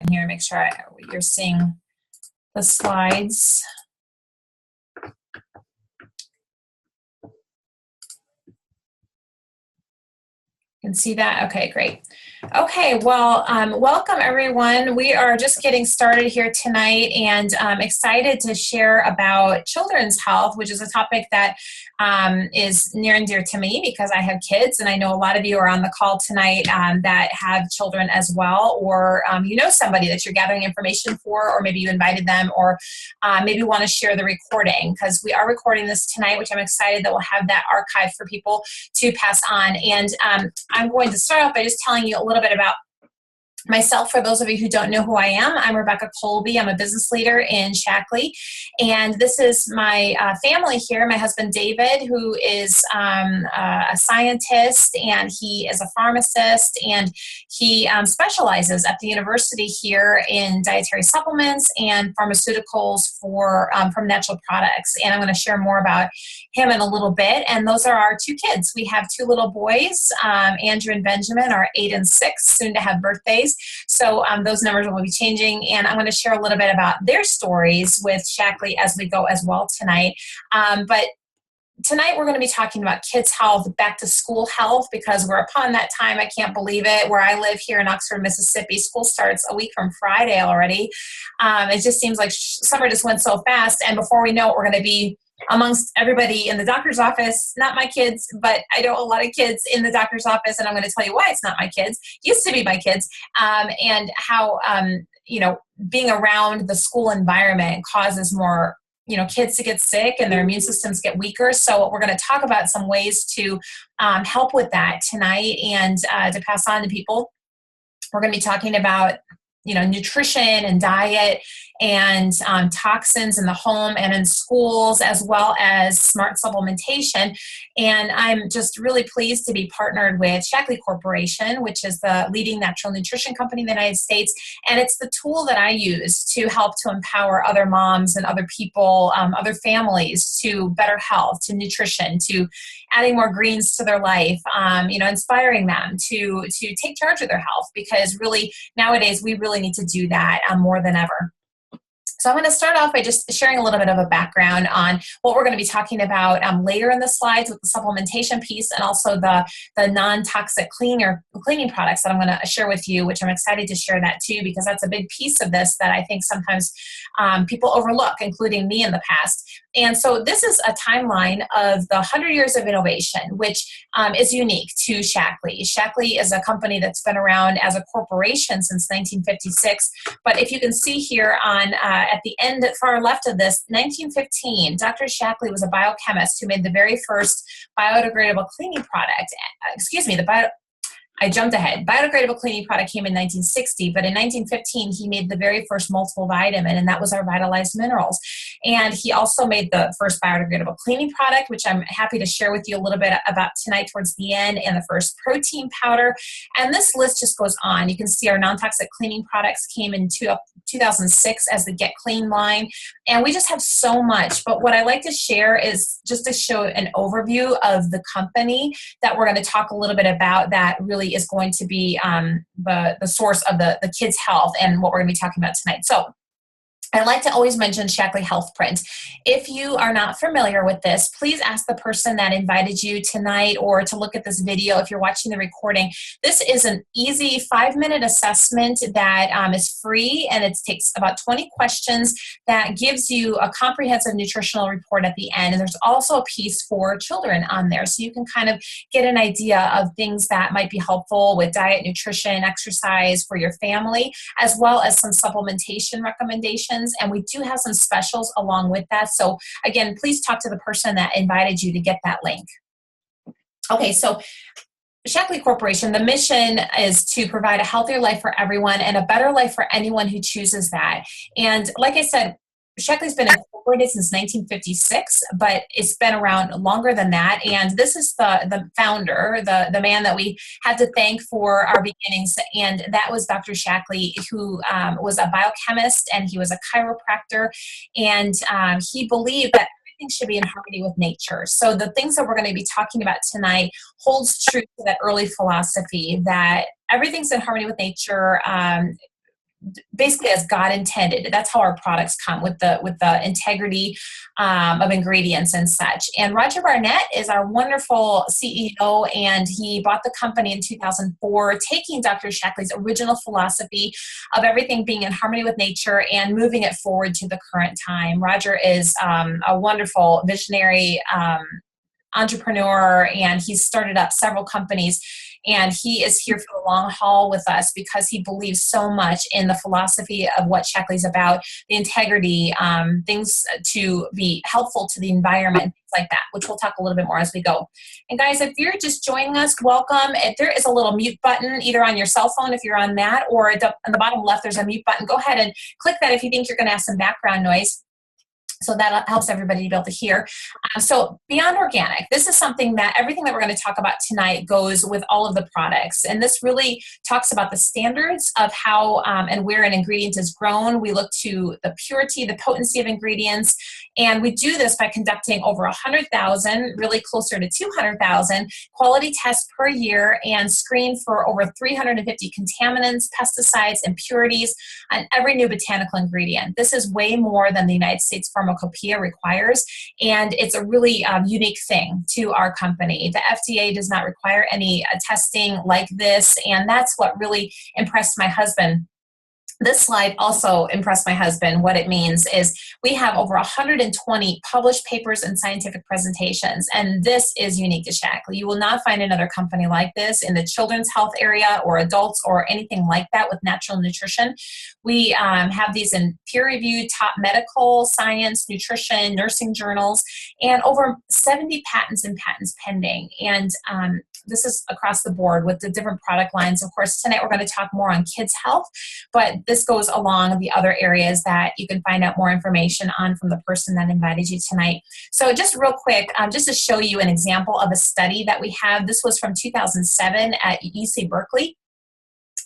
here, make sure you're seeing the slides. You can see that? Okay, great. Okay, well, welcome everyone. We are just getting started here tonight, and I'm excited to share about children's health, which is a topic that is near and dear to me because I have kids, and I know a lot of you are on the call tonight that have children as well, or you know somebody that you're gathering information for, or maybe you invited them, or maybe want to share the recording, because we are recording this tonight, which I'm excited that we'll have that archived for people to pass on. And I'm going to start off by just telling you a little bit about myself. For those of you who don't know who I am, I'm Rebecca Colby. I'm a business leader in Shaklee, and this is my family here. My husband David, who is a scientist, and he is a pharmacist, and he specializes at the university here in dietary supplements and pharmaceuticals from natural products. And I'm going to share more about him in a little bit. And those are our two kids. We have two little boys. Andrew and Benjamin are 8 and 6, soon to have birthdays. So those numbers will be changing, and I'm going to share a little bit about their stories with Shaklee as we go as well tonight. But tonight we're going to be talking about kids' health, back to school health, because we're upon that time. I can't believe it. Where I live here in Oxford, Mississippi, school starts a week from Friday already. It just seems like summer just went so fast, and before we know it, we're going to be amongst everybody in the doctor's office. Not my kids, but I know a lot of kids in the doctor's office, and I'm going to tell you why it's not my kids. Used to be my kids, and how being around the school environment causes more kids to get sick and their immune systems get weaker. So we're going to talk about some ways to help with that tonight, and to pass on to people. We're going to be talking about nutrition and diet and toxins in the home and in schools, as well as smart supplementation. And I'm just really pleased to be partnered with Shaklee Corporation, which is the leading natural nutrition company in the United States. And it's the tool that I use to help to empower other moms and other people, other families, to better health, to nutrition, to adding more greens to their life, inspiring them to take charge of their health, because really nowadays we really need to do that more than ever. So I'm going to start off by just sharing a little bit of a background on what we're going to be talking about later in the slides with the supplementation piece, and also the non-toxic cleaning products that I'm going to share with you, which I'm excited to share that too, because that's a big piece of this that I think sometimes people overlook, including me in the past. And so this is a timeline of the 100 years of innovation, which is unique to Shaklee. Shaklee is a company that's been around as a corporation since 1956. But if you can see here on at the end, far left of this, 1915, Dr. Shaklee was a biochemist who made the very first biodegradable cleaning product. I jumped ahead. Biodegradable cleaning product came in 1960, but in 1915, he made the very first multiple vitamin, and that was our Vitalized Minerals. And he also made the first biodegradable cleaning product, which I'm happy to share with you a little bit about tonight towards the end, and the first protein powder. And this list just goes on. You can see our non-toxic cleaning products came in 2006 as the Get Clean line. And we just have so much. But what I like to share is just to show an overview of the company that we're going to talk a little bit about, that really is going to be the source of the kids' health and what we're going to be talking about tonight. So I like to always mention Shaklee Health Print. If you are not familiar with this, please ask the person that invited you tonight or to look at this video if you're watching the recording. This is an easy 5-minute assessment that is free, and it takes about 20 questions that gives you a comprehensive nutritional report at the end. And there's also a piece for children on there, so you can kind of get an idea of things that might be helpful with diet, nutrition, exercise for your family, as well as some supplementation recommendations. And we do have some specials along with that. So again, please talk to the person that invited you to get that link. Okay, so Shaklee Corporation, the mission is to provide a healthier life for everyone and a better life for anyone who chooses that. And like I said, Shaklee's been incorporated since 1956, but it's been around longer than that. And this is the founder, the man that we had to thank for our beginnings. And that was Dr. Shaklee, who was a biochemist, and he was a chiropractor. And he believed that everything should be in harmony with nature. So the things that we're going to be talking about tonight holds true to that early philosophy that everything's in harmony with nature. basically as God intended. That's how our products come, with the integrity of ingredients and such. And Roger Barnett is our wonderful CEO, and he bought the company in 2004, taking Dr. Shaklee's original philosophy of everything being in harmony with nature and moving it forward to the current time. Roger is a wonderful visionary entrepreneur, and he's started up several companies, and he is here for the long haul with us because he believes so much in the philosophy of what Shaklee's about, the integrity, things to be helpful to the environment, things like that, which we'll talk a little bit more as we go. And guys, if you're just joining us, welcome. If there is a little mute button either on your cell phone if you're on that, or on the bottom left there's a mute button. Go ahead and click that if you think you're going to have some background noise. So that helps everybody to be able to hear. So Beyond Organic, this is something that everything that we're going to talk about tonight goes with all of the products. And this really talks about the standards of how and where an ingredient is grown. We look to the purity, the potency of ingredients. And we do this by conducting over 100,000, really closer to 200,000 quality tests per year, and screen for over 350 contaminants, pesticides, impurities on every new botanical ingredient. This is way more than the United States Pharmacopoeia requires, and it's a really unique thing to our company. The FDA does not require any testing like this, and that's what really impressed my husband. This slide also impressed my husband. What it means is we have over 120 published papers and scientific presentations, and this is unique to Shaklee. You will not find another company like this in the children's health area or adults or anything like that with natural nutrition. We have these in peer-reviewed top medical, science, nutrition, nursing journals, and over 70 patents and patents pending. And this is across the board with the different product lines. Of course, tonight we're going to talk more on kids' health, but this goes along the other areas that you can find out more information on from the person that invited you tonight. So just real quick, just to show you an example of a study that we have. This was from 2007 at UC Berkeley.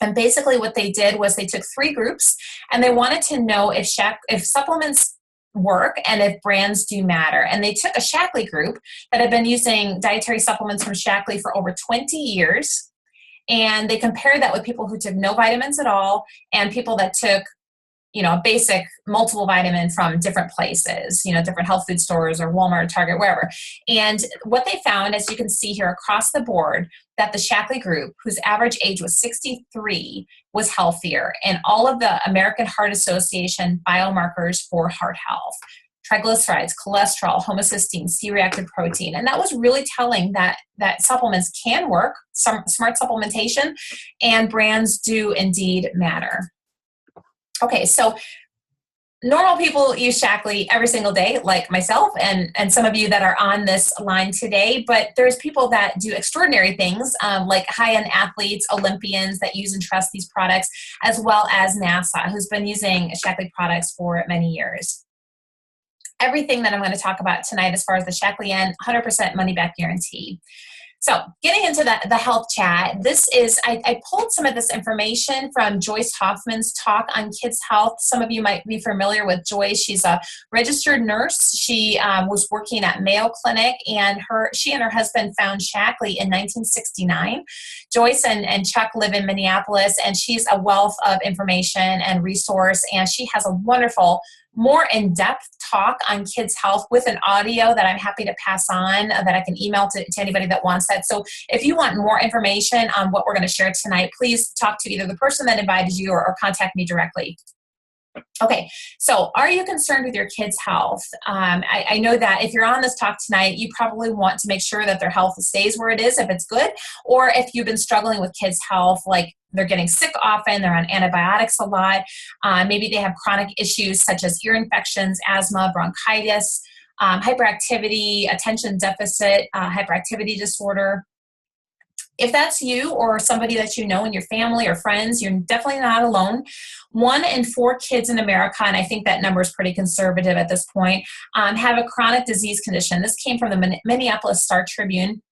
And basically what they did was they took 3 groups, and they wanted to know if supplements work and if brands do matter. And they took a Shaklee group that had been using dietary supplements from Shaklee for over 20 years, and they compared that with people who took no vitamins at all and people that took, a basic multiple vitamin from different places, different health food stores or Walmart, Target, wherever. And what they found, as you can see here across the board, that the Shaklee group, whose average age was 63, was healthier, and all of the American Heart Association biomarkers for heart health: triglycerides, cholesterol, homocysteine, C-reactive protein. And that was really telling that supplements can work, some smart supplementation, and brands do indeed matter. Okay, so normal people use Shaklee every single day, like myself and some of you that are on this line today, but there's people that do extraordinary things, like high-end athletes, Olympians that use and trust these products, as well as NASA, who's been using Shaklee products for many years. Everything that I'm going to talk about tonight as far as the Shaklee end, 100% money-back guarantee. So getting into the health chat, this is, I pulled some of this information from Joyce Hoffman's talk on kids' health. Some of you might be familiar with Joyce. She's a registered nurse. She was working at Mayo Clinic, and she and her husband found Shaklee in 1969. Joyce and Chuck live in Minneapolis, and she's a wealth of information and resource, and she has a wonderful, more in-depth talk on kids' health with an audio that I'm happy to pass on, that I can email to anybody that wants that. So if you want more information on what we're going to share tonight, please talk to either the person that invited you or contact me directly. Okay, so are you concerned with your kids' health? I know that if you're on this talk tonight, you probably want to make sure that their health stays where it is, if it's good, or if you've been struggling with kids' health, like they're getting sick often, they're on antibiotics a lot, maybe they have chronic issues such as ear infections, asthma, bronchitis, hyperactivity, attention deficit, hyperactivity disorder. If that's you or somebody that you know in your family or friends, you're definitely not alone. 1 in 4 kids in America, and I think that number is pretty conservative at this point, have a chronic disease condition. This came from the Minneapolis Star-Tribune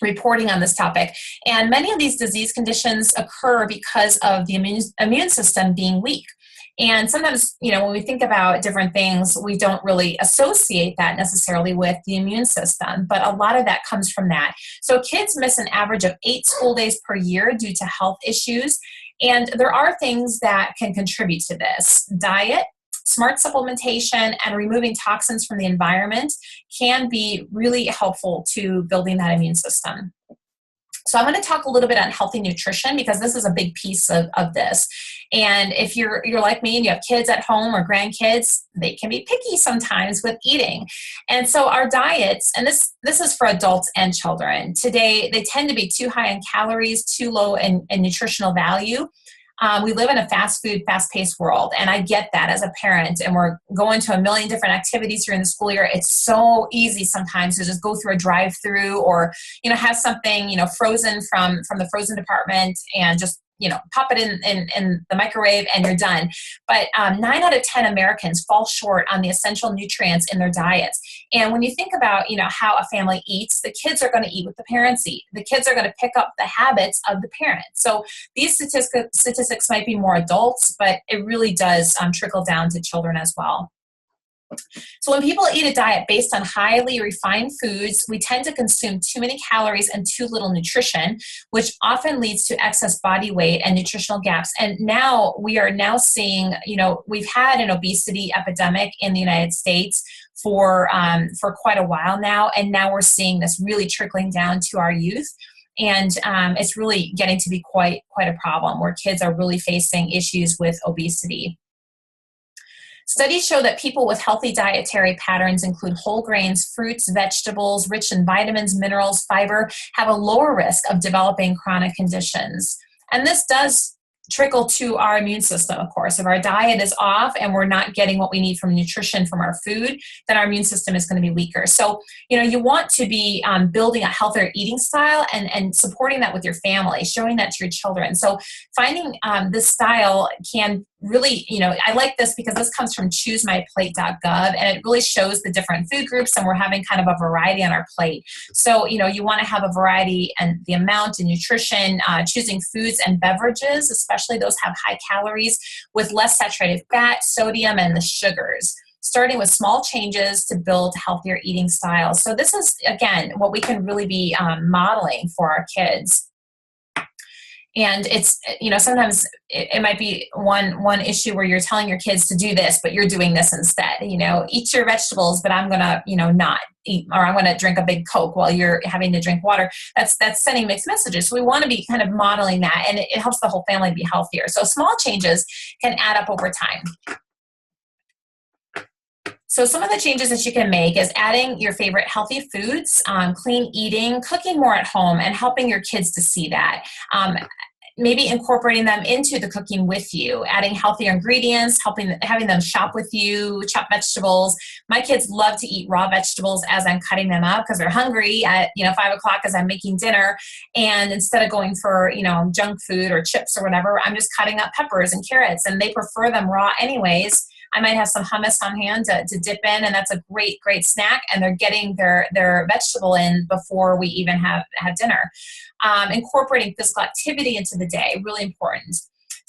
reporting on this topic. And many of these disease conditions occur because of the immune system being weak. And sometimes, when we think about different things, we don't really associate that necessarily with the immune system, but a lot of that comes from that. So kids miss an average of 8 school days per year due to health issues. And there are things that can contribute to this. Diet, smart supplementation, and removing toxins from the environment can be really helpful to building that immune system. So I'm going to talk a little bit on healthy nutrition because this is a big piece of this. And if you're like me and you have kids at home or grandkids, they can be picky sometimes with eating. And so our diets, and this is for adults and children, today they tend to be too high in calories, too low in nutritional value. We live in a fast food, fast-paced world, and I get that as a parent, and we're going to a million different activities during the school year. It's so easy sometimes to just go through a drive-through or, have something, frozen from the frozen department and just, pop it in the microwave and you're done. But 9 out of 10 Americans fall short on the essential nutrients in their diets. And when you think about, how a family eats, the kids are going to eat what the parents eat. The kids are going to pick up the habits of the parents. So these statistics might be more adults, but it really does trickle down to children as well. So when people eat a diet based on highly refined foods, we tend to consume too many calories and too little nutrition, which often leads to excess body weight and nutritional gaps. And now we are now seeing, we've had an obesity epidemic in the United States for quite a while now, and now we're seeing this really trickling down to our youth. And it's really getting to be quite a problem where kids are really facing issues with obesity. Studies show that people with healthy dietary patterns include whole grains, fruits, vegetables, rich in vitamins, minerals, fiber, have a lower risk of developing chronic conditions. And this does trickle to our immune system, of course. If our diet is off and we're not getting what we need from nutrition from our food, then our immune system is going to be weaker. So, you want to be building a healthier eating style and supporting that with your family, showing that to your children. So finding this style can really, I like this because this comes from choosemyplate.gov, and it really shows the different food groups, and we're having kind of a variety on our plate. So, you want to have a variety and the amount and nutrition, choosing foods and beverages, especially those have high calories with less saturated fat, sodium, and the sugars. Starting with small changes to build healthier eating styles. So this is, again, what we can really be modeling for our kids. And it's, sometimes it might be one issue where you're telling your kids to do this, but you're doing this instead. Eat your vegetables, but I'm going to, not eat, or I'm going to drink a big Coke while you're having to drink water. That's sending mixed messages. So we want to be kind of modeling that, and it helps the whole family be healthier. So small changes can add up over time. So some of the changes that you can make is adding your favorite healthy foods, clean eating, cooking more at home, and helping your kids to see that. Maybe incorporating them into the cooking with you, adding healthier ingredients, having them shop with you, chop vegetables. My kids love to eat raw vegetables as I'm cutting them up because they're hungry at 5 o'clock as I'm making dinner. And instead of going for junk food or chips or whatever, I'm just cutting up peppers and carrots, and they prefer them raw anyways. I might have some hummus on hand to dip in, and that's a great snack, and they're getting their vegetable in before we even have dinner. Incorporating physical activity into the day, really important.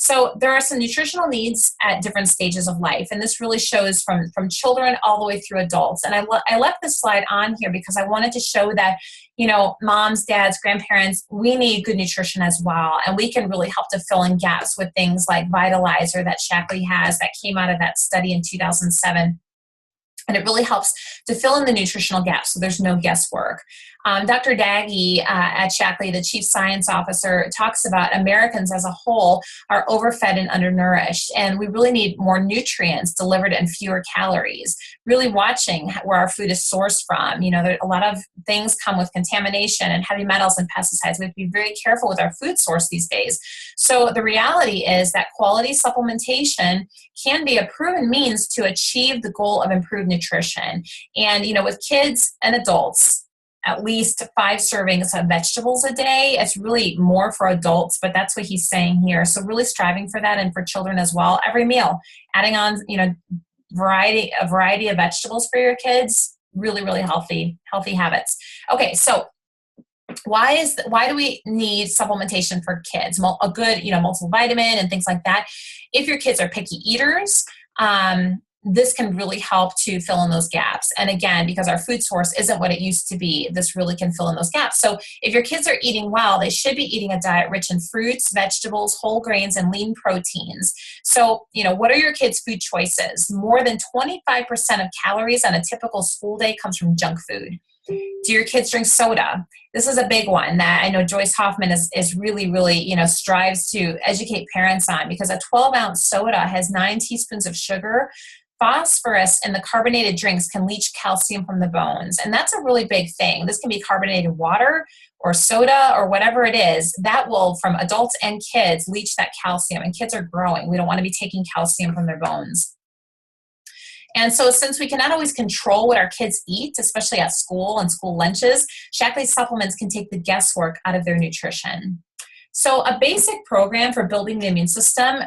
So there are some nutritional needs at different stages of life, and this really shows from children all the way through adults. And I left this slide on here because I wanted to show that, moms, dads, grandparents, we need good nutrition as well, and we can really help to fill in gaps with things like Vitalizer that Shaklee has that came out of that study in 2007. And it really helps to fill in the nutritional gaps so there's no guesswork. Dr. Daggy at Shaklee, the chief science officer, talks about Americans as a whole are overfed and undernourished, and we really need more nutrients delivered and fewer calories. Really watching where our food is sourced from. A lot of things come with contamination and heavy metals and pesticides. We have to be very careful with our food source these days. So the reality is that quality supplementation can be a proven means to achieve the goal of improved nutrition. And, with kids and adults, at least 5 servings of vegetables a day. It's really more for adults, but that's what he's saying here. So really striving for that, and for children as well. Every meal, adding on, a variety of vegetables for your kids, really, really healthy habits. Okay, so why do we need supplementation for kids? A good, multivitamin and things like that. If your kids are picky eaters, this can really help to fill in those gaps. And again, because our food source isn't what it used to be, this really can fill in those gaps. So if your kids are eating well, they should be eating a diet rich in fruits, vegetables, whole grains, and lean proteins. So, what are your kids' food choices? More than 25% of calories on a typical school day comes from junk food. Do your kids drink soda? This is a big one that I know Joyce Hoffman is really, really, strives to educate parents on, because a 12-ounce soda has 9 teaspoons of sugar. Phosphorus in the carbonated drinks can leach calcium from the bones. And that's a really big thing. This can be carbonated water or soda or whatever it is. That will, from adults and kids, leach that calcium. And kids are growing. We don't want to be taking calcium from their bones. And so since we cannot always control what our kids eat, especially at school and school lunches, Shaklee supplements can take the guesswork out of their nutrition. So a basic program for building the immune system,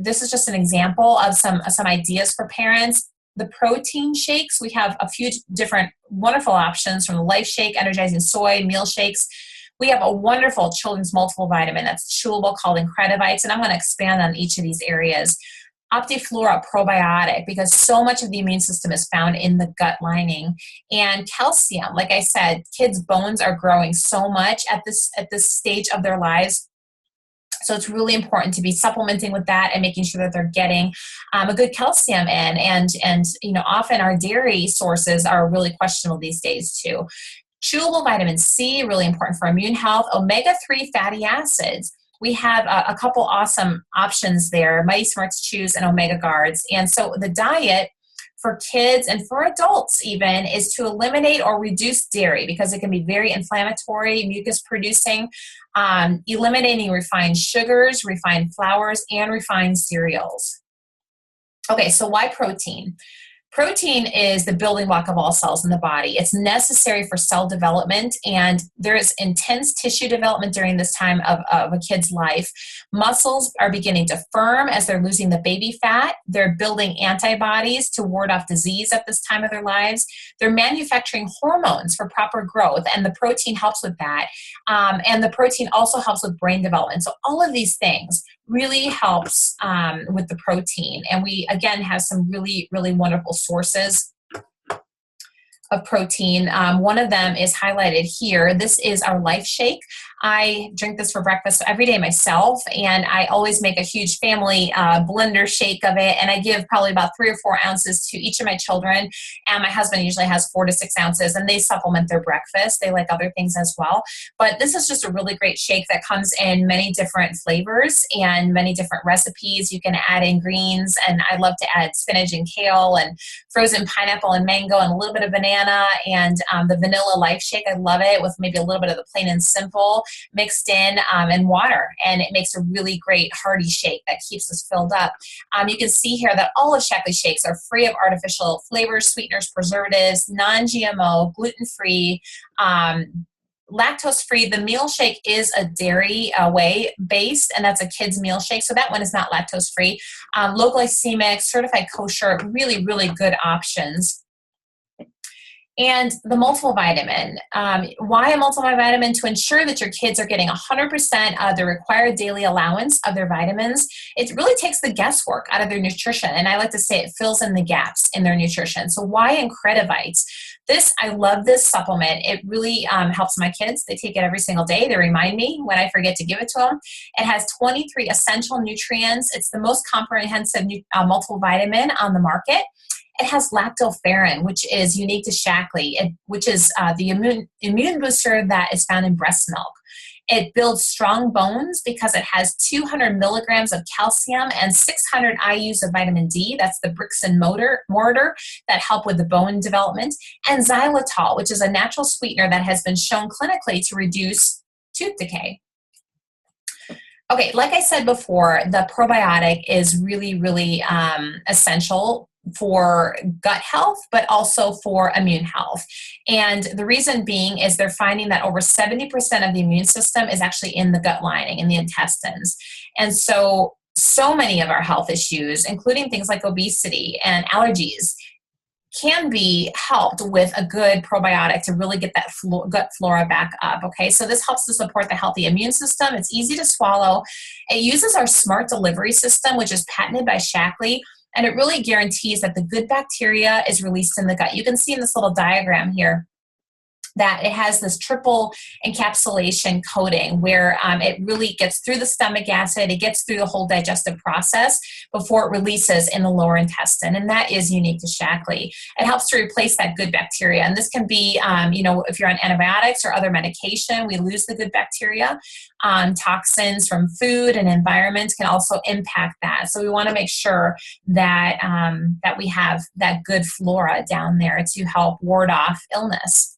this is just an example of some ideas for parents. The protein shakes, we have a few different wonderful options, from the Life Shake, Energizing Soy, meal shakes. We have a wonderful children's multiple vitamin that's chewable called Incredivites, and I'm going to expand on each of these areas. Optiflora probiotic, because so much of the immune system is found in the gut lining. And calcium, like I said, kids' bones are growing so much at this stage of their lives. So it's really important to be supplementing with that and making sure that they're getting a good calcium in. And often our dairy sources are really questionable these days too. Chewable vitamin C, really important for immune health. Omega-3 fatty acids. We have a couple awesome options there, Mighty Smarts Chews and Omega Guards. And so the diet for kids and for adults even is to eliminate or reduce dairy, because it can be very inflammatory, mucus producing, eliminating refined sugars, refined flours, and refined cereals. Okay, so why protein? Protein is the building block of all cells in the body. It's necessary for cell development, and there is intense tissue development during this time of a kid's life. Muscles are beginning to firm as they're losing the baby fat. They're building antibodies to ward off disease at this time of their lives. They're manufacturing hormones for proper growth, and the protein helps with that. And the protein also helps with brain development. So all of these things really helps with the protein. And we, again, have some really, really wonderful sources of protein. One of them is highlighted here. This is our Life Shake. I drink this for breakfast every day myself, and I always make a huge family blender shake of it, and I give probably about 3 or 4 ounces to each of my children, and my husband usually has 4 to 6 ounces, and they supplement their breakfast. They like other things as well, but this is just a really great shake that comes in many different flavors and many different recipes. You can add in greens, and I love to add spinach and kale and frozen pineapple and mango and a little bit of banana, and the vanilla Life Shake. I love it with maybe a little bit of the plain and simple mixed in, and water, and it makes a really great hearty shake that keeps us filled up. You can see here that all of Shaklee shakes are free of artificial flavors, sweeteners, preservatives, non-GMO, gluten-free, lactose-free. The meal shake is a dairy whey based, and that's a kid's meal shake, so that one is not lactose-free. Low glycemic, certified kosher, really, really good options. And the multiple vitamin. Why a multivitamin? To ensure that your kids are getting 100% of the required daily allowance of their vitamins. It really takes the guesswork out of their nutrition. And I like to say it fills in the gaps in their nutrition. So why Incredivites? I love this supplement. It really helps my kids. They take it every single day. They remind me when I forget to give it to them. It has 23 essential nutrients. It's the most comprehensive multiple vitamin on the market. It has lactoferrin, which is unique to Shaklee, which is the immune booster that is found in breast milk. It builds strong bones because it has 200 milligrams of calcium and 600 IUs of vitamin D. That's the bricks and mortar that help with the bone development. And xylitol, which is a natural sweetener that has been shown clinically to reduce tooth decay. Okay, like I said before, the probiotic is really, really essential for gut health, but also for immune health. And the reason being is they're finding that over 70% of the immune system is actually in the gut lining, in the intestines. And so many of our health issues, including things like obesity and allergies, can be helped with a good probiotic to really get that gut flora back up, okay? So this helps to support the healthy immune system. It's easy to swallow. It uses our smart delivery system, which is patented by Shaklee, and it really guarantees that the good bacteria is released in the gut. You can see in this little diagram here that it has this triple encapsulation coating where it really gets through the stomach acid, it gets through the whole digestive process before it releases in the lower intestine, and that is unique to Shaklee. It helps to replace that good bacteria, and this can be, if you're on antibiotics or other medication, we lose the good bacteria. Toxins from food and environment can also impact that, so we want to make sure that, that we have that good flora down there to help ward off illness.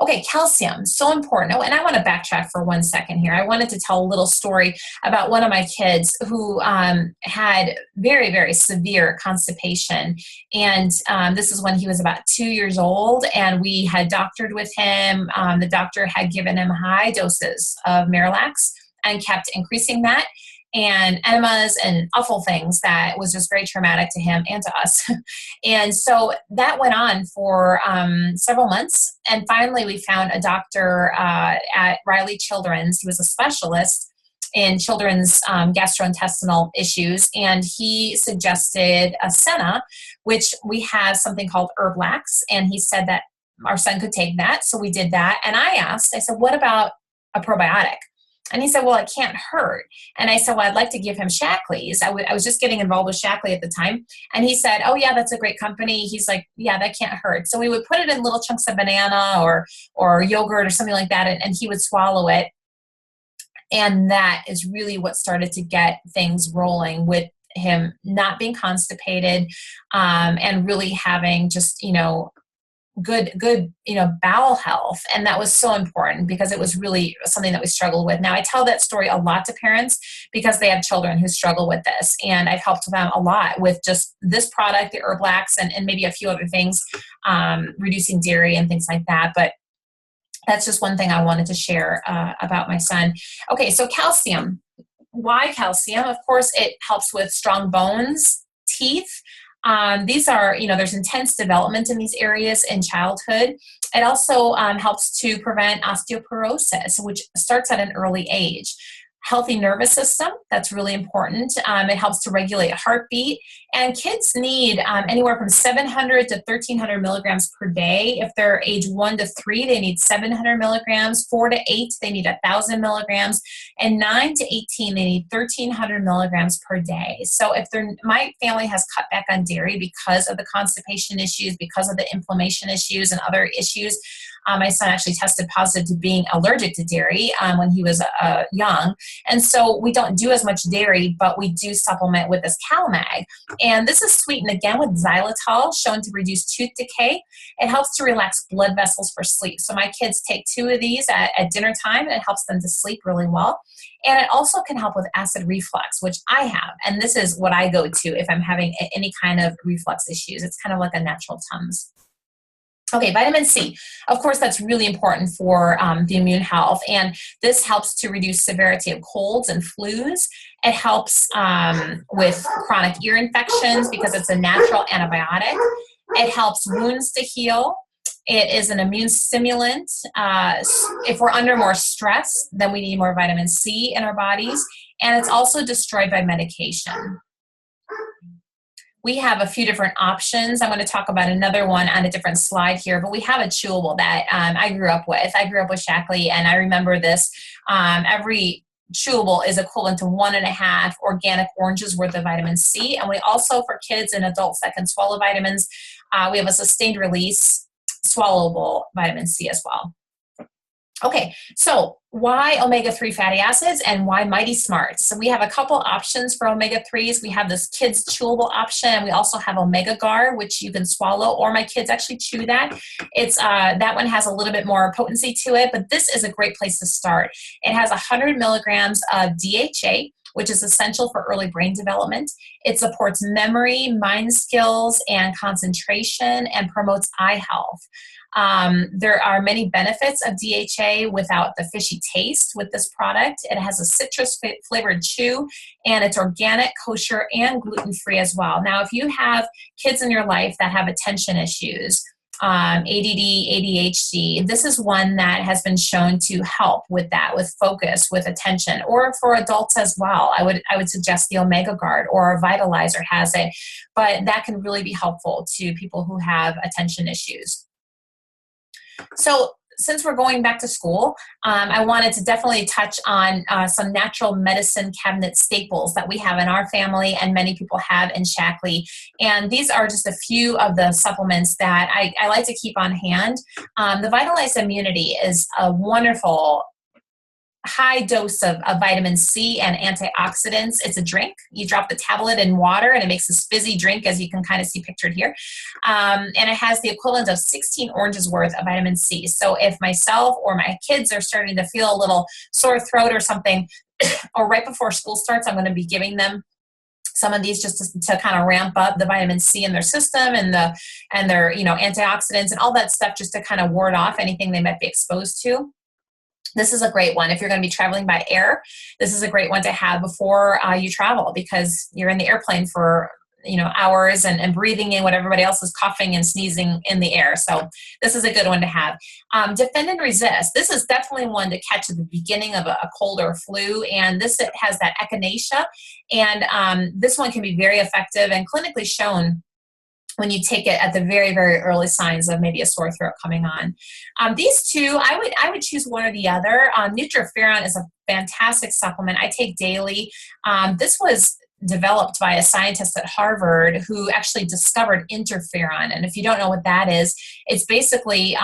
Okay, calcium, so important. Oh, and I want to backtrack for 1 second here. I wanted to tell a little story about one of my kids who had very, very severe constipation. And this is when he was about 2 years old, and we had doctored with him. The doctor had given him high doses of Miralax and kept increasing that, and enemas and awful things that was just very traumatic to him and to us. And so that went on for several months. And finally, we found a doctor at Riley Children's. He was a specialist in children's gastrointestinal issues. And he suggested a Senna, which we have something called Herblax. And he said that our son could take that. So we did that. And I said, what about a probiotic? And he said, well, it can't hurt. And I said, well, I'd like to give him Shaklee's. I was just getting involved with Shaklee at the time. And he said, oh, yeah, that's a great company. He's like, yeah, that can't hurt. So we would put it in little chunks of banana or yogurt or something like that, and he would swallow it. And that is really what started to get things rolling with him not being constipated, and really having just, good bowel health. And that was so important because it was really something that we struggled with. Now, I tell that story a lot to parents because they have children who struggle with this, and I've helped them a lot with just this product, the Herblax, and maybe a few other things, reducing dairy and things like that. But that's just one thing I wanted to share about my son. Okay, so calcium. Why calcium? Of course, it helps with strong bones, teeth. These are, there's intense development in these areas in childhood. It also helps to prevent osteoporosis, which starts at an early age. Healthy nervous system, that's really important. It helps to regulate heartbeat. And kids need anywhere from 700 to 1,300 milligrams per day. If they're age 1 to 3, they need 700 milligrams. 4 to 8, they need 1,000 milligrams. And 9 to 18, they need 1,300 milligrams per day. So my family has cut back on dairy because of the constipation issues, because of the inflammation issues and other issues. My son actually tested positive to being allergic to dairy when he was young. And so we don't do as much dairy, but we do supplement with this CalMag. And this is sweetened again with xylitol, shown to reduce tooth decay. It helps to relax blood vessels for sleep. So my kids take 2 of these at dinner time, and it helps them to sleep really well. And it also can help with acid reflux, which I have. And this is what I go to if I'm having any kind of reflux issues. It's kind of like a natural Tums. Okay, vitamin C. Of course, that's really important for the immune health, and this helps to reduce severity of colds and flus. It helps with chronic ear infections because it's a natural antibiotic. It helps wounds to heal. It is an immune stimulant. If we're under more stress, then we need more vitamin C in our bodies, and it's also destroyed by medication. We have a few different options. I'm going to talk about another one on a different slide here, but we have a chewable that I grew up with. I grew up with Shaklee, and I remember this. Every chewable is equivalent to 1.5 organic oranges worth of vitamin C. And we also, for kids and adults that can swallow vitamins, we have a sustained release swallowable vitamin C as well. Okay, so why omega-3 fatty acids and why Mighty Smart? So we have a couple options for omega-3s. We have this kids chewable option, and we also have Omega Gar, which you can swallow, or my kids actually chew that. It's that one has a little bit more potency to it, but this is a great place to start. It has 100 milligrams of DHA, which is essential for early brain development. It supports memory, mind skills, and concentration, and promotes eye health. There are many benefits of DHA without the fishy taste with this product. It has a citrus flavored chew, and it's organic, kosher, and gluten-free as well. Now, if you have kids in your life that have attention issues, ADD, ADHD. This is one that has been shown to help with that, with focus, with attention, or for adults as well. I would suggest the Omega Guard or Vitalizer has it, but that can really be helpful to people who have attention issues. So since we're going back to school, I wanted to definitely touch on some natural medicine cabinet staples that we have in our family and many people have in Shaklee. And these are just a few of the supplements that I like to keep on hand. The Vitalize Immunity is a wonderful high dose of vitamin C and antioxidants. It's a drink. You drop the tablet in water and it makes this fizzy drink, as you can kind of see pictured here. And it has the equivalent of 16 oranges worth of vitamin C. So if myself or my kids are starting to feel a little sore throat or something, or right before school starts, I'm going to be giving them some of these just to kind of ramp up the vitamin C in their system and their antioxidants and all that stuff, just to kind of ward off anything they might be exposed to. This is a great one. If you're going to be traveling by air, this is a great one to have before you travel, because you're in the airplane for hours and breathing in what everybody else is coughing and sneezing in the air. So this is a good one to have. Defend and Resist. This is definitely one to catch at the beginning of a cold or flu, and it has that echinacea, and this one can be very effective and clinically shown when you take it at the very, very early signs of maybe a sore throat coming on. These two, I would choose one or the other. Nutriferon is a fantastic supplement I take daily. This was developed by a scientist at Harvard who actually discovered interferon. And if you don't know what that is, it's basically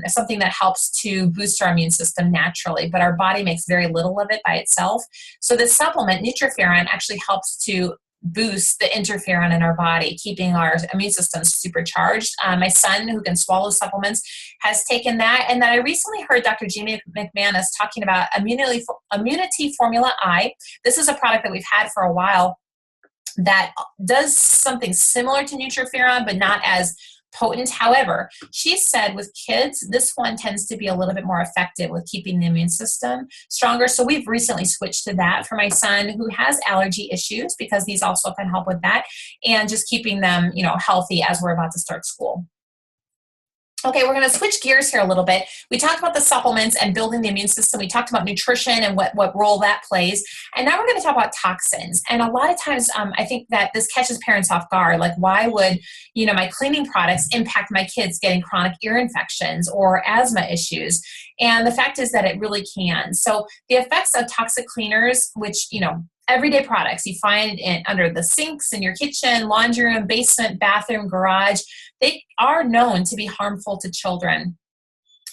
something that helps to boost our immune system naturally, but our body makes very little of it by itself. So this supplement, Nutriferon, actually helps to boost the interferon in our body, keeping our immune system supercharged. My son, who can swallow supplements, has taken that. And then I recently heard Dr. Jamie McManus talking about Immunity Formula I. This is a product that we've had for a while that does something similar to Nutriferon, but not as potent. However, she said with kids, this one tends to be a little bit more effective with keeping the immune system stronger. So we've recently switched to that for my son, who has allergy issues, because these also can help with that, and just keeping them, healthy as we're about to start school. Okay, we're going to switch gears here a little bit. We talked about the supplements and building the immune system. We talked about nutrition and what role that plays. And now we're going to talk about toxins. And a lot of times, I think that this catches parents off guard. Like, why would, my cleaning products impact my kids getting chronic ear infections or asthma issues? And the fact is that it really can. So the effects of toxic cleaners, which, everyday products you find under the sinks in your kitchen, laundry room, basement, bathroom, garage, they are known to be harmful to children,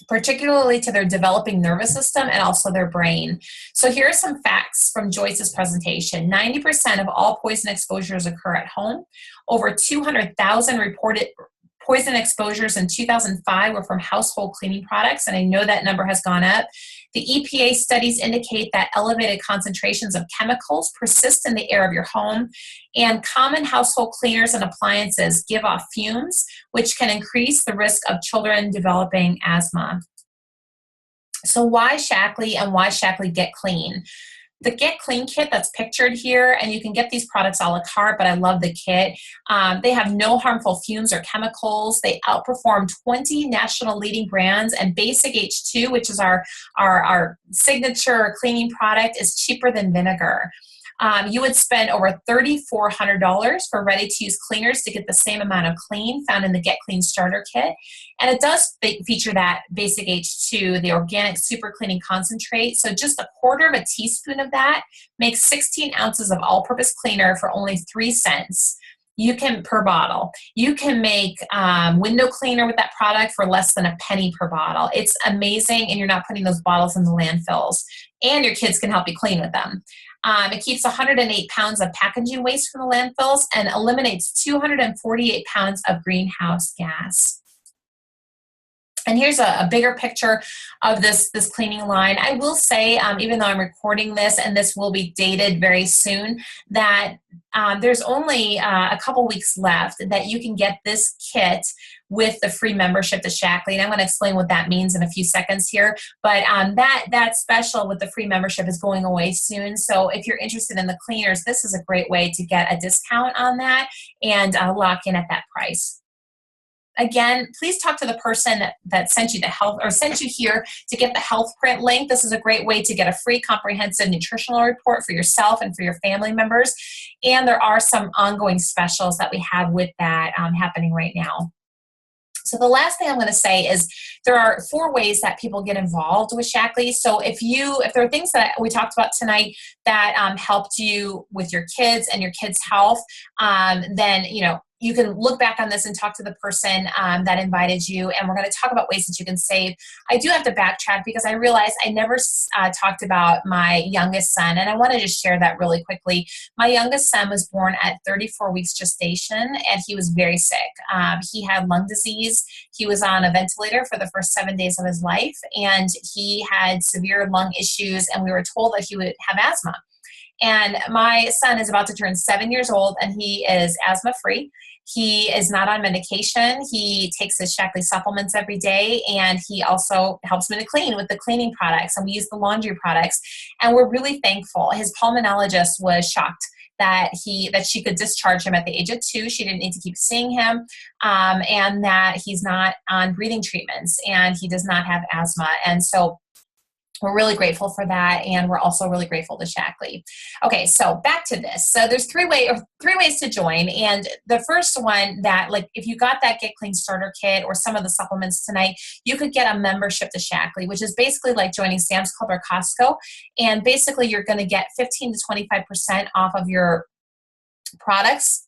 particularly to their developing nervous system and also their brain. So here are some facts from Joyce's presentation. 90% of all poison exposures occur at home. Over 200,000 reported poison exposures in 2005 were from household cleaning products, and I know that number has gone up. The EPA studies indicate that elevated concentrations of chemicals persist in the air of your home, and common household cleaners and appliances give off fumes, which can increase the risk of children developing asthma. So why Shaklee and why Shaklee Get Clean? The Get Clean kit that's pictured here, and you can get these products a la carte, but I love the kit. They have no harmful fumes or chemicals. They outperform 20 national leading brands, and Basic H2, which is our signature cleaning product, is cheaper than vinegar. You would spend over $3,400 for ready-to-use cleaners to get the same amount of clean found in the Get Clean Starter Kit. And it does feature that Basic H2, the organic super cleaning concentrate. So just a quarter of a teaspoon of that makes 16 ounces of all-purpose cleaner for only 3 cents. Per bottle. You can make window cleaner with that product for less than a penny per bottle. It's amazing, and you're not putting those bottles in the landfills. And your kids can help you clean with them. It keeps 108 pounds of packaging waste from the landfills and eliminates 248 pounds of greenhouse gas. And here's a bigger picture of this cleaning line. I will say, even though I'm recording this, and this will be dated very soon, that there's only a couple weeks left that you can get this kit with the free membership to Shaklee. And I'm going to explain what that means in a few seconds here. But that special with the free membership is going away soon. So if you're interested in the cleaners, this is a great way to get a discount on that and lock in at that price. again, please talk to the person that sent you the health or sent you here to get the health print link. This is a great way to get a free comprehensive nutritional report for yourself and for your family members. And there are some ongoing specials that we have with that happening right now. So the last thing I'm going to say is there are 4 ways that people get involved with Shaklee. So if there are things that we talked about tonight that helped you with your kids and your kids' health, then you can look back on this and talk to the person that invited you, and we're going to talk about ways that you can save. I do have to backtrack because I realized I never talked about my youngest son, and I want to just share that really quickly. My youngest son was born at 34 weeks gestation, and he was very sick. He had lung disease. He was on a ventilator for the first 7 days of his life, and he had severe lung issues, and we were told that he would have asthma. And my son is about to turn 7 years old, and he is asthma-free. He is not on medication. He takes his Shaklee supplements every day, and he also helps me to clean with the cleaning products, and we use the laundry products. And we're really thankful. His pulmonologist was shocked that she could discharge him at the age of 2. She didn't need to keep seeing him, and that he's not on breathing treatments, and he does not have asthma. And so we're really grateful for that, and we're also really grateful to Shaklee. Okay, so back to this. So there's three ways to join, and the first one that, like, if you got that Get Clean Starter Kit or some of the supplements tonight, you could get a membership to Shaklee, which is basically like joining Sam's Club or Costco, and basically you're going to get 15 to 25% off of your products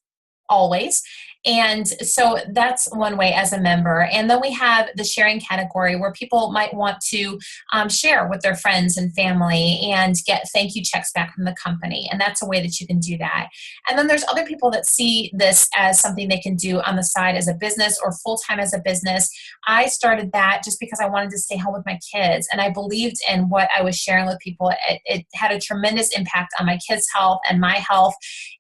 always. And so that's one way as a member. And then we have the sharing category where people might want to share with their friends and family and get thank you checks back from the company. And that's a way that you can do that. And then there's other people that see this as something they can do on the side as a business or full-time as a business. I started that just because I wanted to stay home with my kids. And I believed in what I was sharing with people. It had a tremendous impact on my kids' health and my health.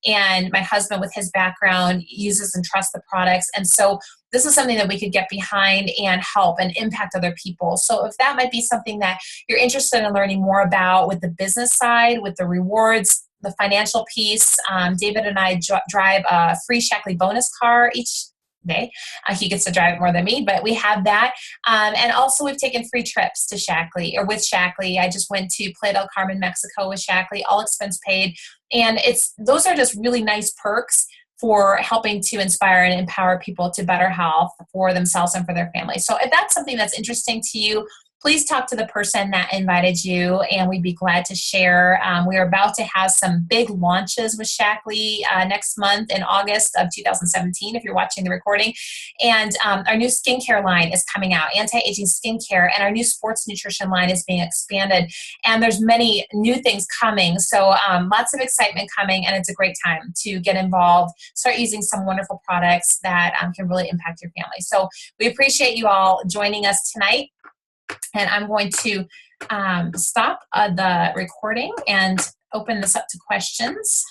And my husband, with his background, uses and trusts the products. And so this is something that we could get behind and help and impact other people. So if that might be something that you're interested in learning more about with the business side, with the rewards, the financial piece, David and I drive a free Shaklee bonus car each day. He gets to drive it more than me, but we have that. And also we've taken free trips to Shaklee or with Shaklee. I just went to Playa del Carmen, Mexico with Shaklee, all expense paid. And those are just really nice perks for helping to inspire and empower people to better health for themselves and for their families. So if that's something that's interesting to you, please talk to the person that invited you, and we'd be glad to share. We are about to have some big launches with Shaklee next month in August of 2017, if you're watching the recording. And our new skincare line is coming out, anti-aging skincare, and our new sports nutrition line is being expanded. And there's many new things coming. So lots of excitement coming, and it's a great time to get involved, start using some wonderful products that can really impact your family. So we appreciate you all joining us tonight. And I'm going to stop the recording and open this up to questions.